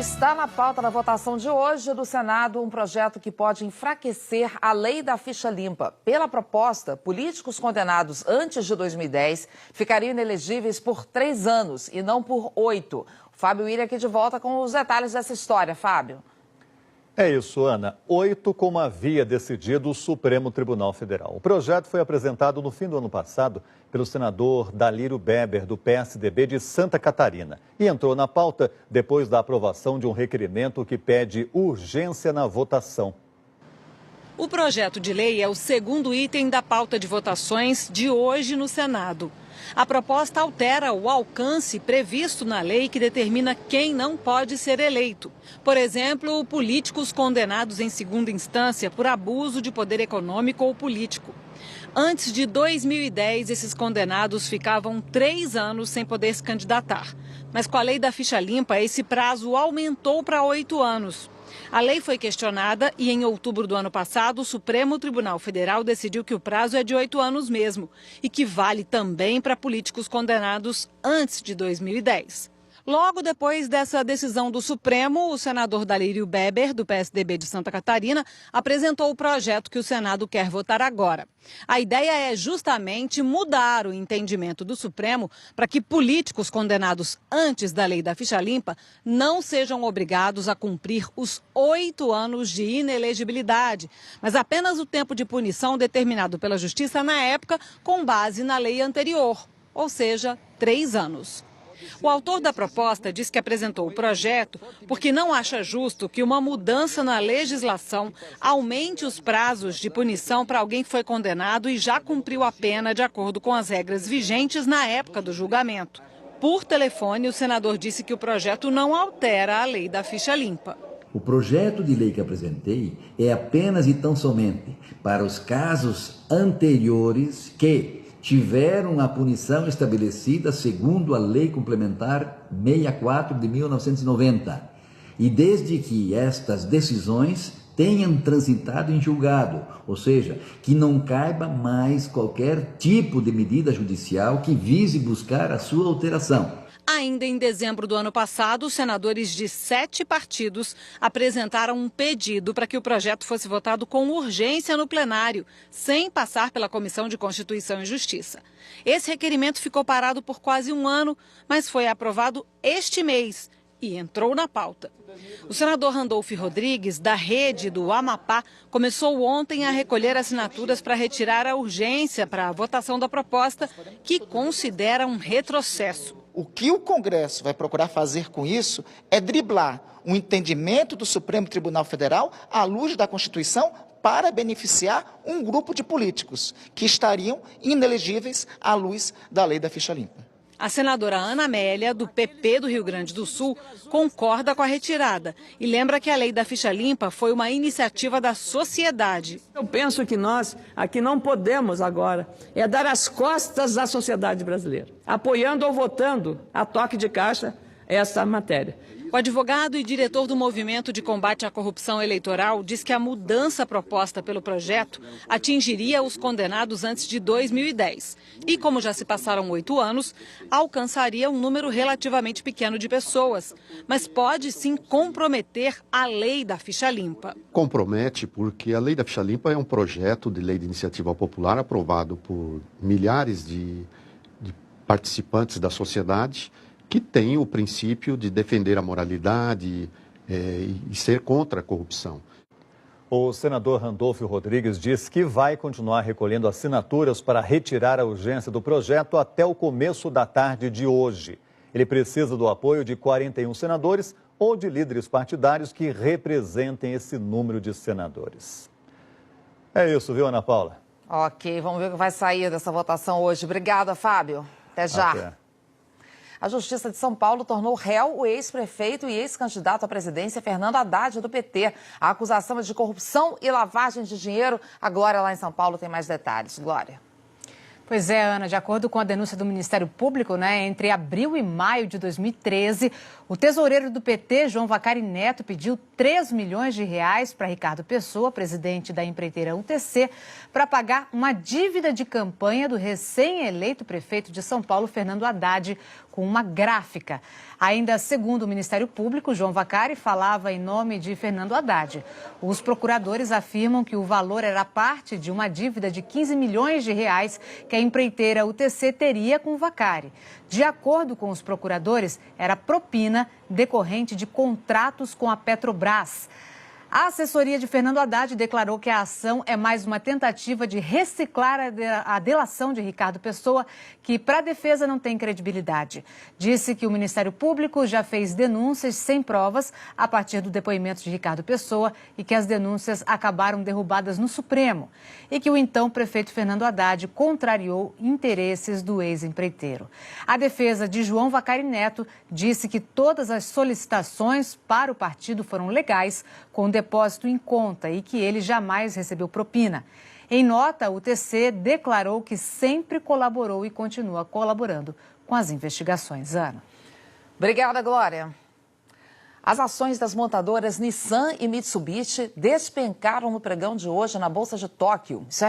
Está na pauta da votação de hoje do Senado um projeto que pode enfraquecer a lei da ficha limpa. Pela proposta, políticos condenados antes de 2010 ficariam inelegíveis por 3 anos e não por 8. O Fábio Ira aqui de volta com os detalhes dessa história. Fábio. É isso, Ana. 8, como havia decidido o Supremo Tribunal Federal. O projeto foi apresentado no fim do ano passado pelo senador Dalírio Beber, do PSDB de Santa Catarina. E entrou na pauta depois da aprovação de um requerimento que pede urgência na votação. O projeto de lei é o segundo item da pauta de votações de hoje no Senado. A proposta altera o alcance previsto na lei que determina quem não pode ser eleito. Por exemplo, políticos condenados em segunda instância por abuso de poder econômico ou político. Antes de 2010, esses condenados ficavam 3 anos sem poder se candidatar. Mas com a lei da ficha limpa, esse prazo aumentou para 8 anos. A lei foi questionada e, em outubro do ano passado, o Supremo Tribunal Federal decidiu que o prazo é de 8 anos mesmo e que vale também para políticos condenados antes de 2010. Logo depois dessa decisão do Supremo, o senador Dalírio Beber, do PSDB de Santa Catarina, apresentou o projeto que o Senado quer votar agora. A ideia é justamente mudar o entendimento do Supremo para que políticos condenados antes da lei da ficha limpa não sejam obrigados a cumprir os 8 anos de inelegibilidade, mas apenas o tempo de punição determinado pela Justiça na época com base na lei anterior, ou seja, 3 anos. O autor da proposta diz que apresentou o projeto porque não acha justo que uma mudança na legislação aumente os prazos de punição para alguém que foi condenado e já cumpriu a pena de acordo com as regras vigentes na época do julgamento. Por telefone, o senador disse que o projeto não altera a lei da ficha limpa. O projeto de lei que apresentei é apenas e tão somente para os casos anteriores que tiveram a punição estabelecida segundo a Lei Complementar 64 de 1990. E desde que estas decisões tenham transitado em julgado, ou seja, que não caiba mais qualquer tipo de medida judicial que vise buscar a sua alteração. Ainda em dezembro do ano passado, os senadores de 7 partidos apresentaram um pedido para que o projeto fosse votado com urgência no plenário, sem passar pela Comissão de Constituição e Justiça. Esse requerimento ficou parado por quase 1 ano, mas foi aprovado este mês e entrou na pauta. O senador Randolfo Rodrigues, da Rede do Amapá, começou ontem a recolher assinaturas para retirar a urgência para a votação da proposta, que considera um retrocesso. O que o Congresso vai procurar fazer com isso é driblar o entendimento do Supremo Tribunal Federal à luz da Constituição para beneficiar um grupo de políticos que estariam inelegíveis à luz da lei da ficha limpa. A senadora Ana Amélia, do PP do Rio Grande do Sul, concorda com a retirada e lembra que a lei da ficha limpa foi uma iniciativa da sociedade. Eu penso que nós aqui não podemos agora dar as costas à sociedade brasileira, apoiando ou votando a toque de caixa essa matéria. O advogado e diretor do Movimento de Combate à Corrupção Eleitoral diz que a mudança proposta pelo projeto atingiria os condenados antes de 2010. E, como já se passaram 8 anos, alcançaria um número relativamente pequeno de pessoas. Mas pode sim comprometer a lei da ficha limpa. Compromete porque a lei da ficha limpa é um projeto de lei de iniciativa popular aprovado por milhares de participantes da sociedade, que tem o princípio de defender a moralidade e ser contra a corrupção. O senador Randolfo Rodrigues diz que vai continuar recolhendo assinaturas para retirar a urgência do projeto até o começo da tarde de hoje. Ele precisa do apoio de 41 senadores ou de líderes partidários que representem esse número de senadores. É isso, viu, Ana Paula? Ok, vamos ver o que vai sair dessa votação hoje. Obrigada, Fábio. Até já. Até. A Justiça de São Paulo tornou réu o ex-prefeito e ex-candidato à presidência Fernando Haddad, do PT. A acusação é de corrupção e lavagem de dinheiro. A Glória, lá em São Paulo, tem mais detalhes. Glória. Pois é, Ana, de acordo com a denúncia do Ministério Público, entre abril e maio de 2013, o tesoureiro do PT, João Vacari Neto, pediu 3 milhões de reais para Ricardo Pessoa, presidente da empreiteira UTC, para pagar uma dívida de campanha do recém-eleito prefeito de São Paulo, Fernando Haddad, com uma gráfica. Ainda segundo o Ministério Público, João Vacari falava em nome de Fernando Haddad. Os procuradores afirmam que o valor era parte de uma dívida de 15 milhões de reais que a empreiteira UTC teria com o Vacari. De acordo com os procuradores, era propina decorrente de contratos com a Petrobras. A assessoria de Fernando Haddad declarou que a ação é mais uma tentativa de reciclar a delação de Ricardo Pessoa, que para a defesa não tem credibilidade. Disse que o Ministério Público já fez denúncias sem provas a partir do depoimento de Ricardo Pessoa e que as denúncias acabaram derrubadas no Supremo. E que o então prefeito Fernando Haddad contrariou interesses do ex-empreiteiro. A defesa de João Vacari Neto disse que todas as solicitações para o partido foram legais, com depósito em conta e que ele jamais recebeu propina. Em nota, o TC declarou que sempre colaborou e continua colaborando com as investigações. Ana. Obrigada, Glória. As ações das montadoras Nissan e Mitsubishi despencaram no pregão de hoje na Bolsa de Tóquio. Isso é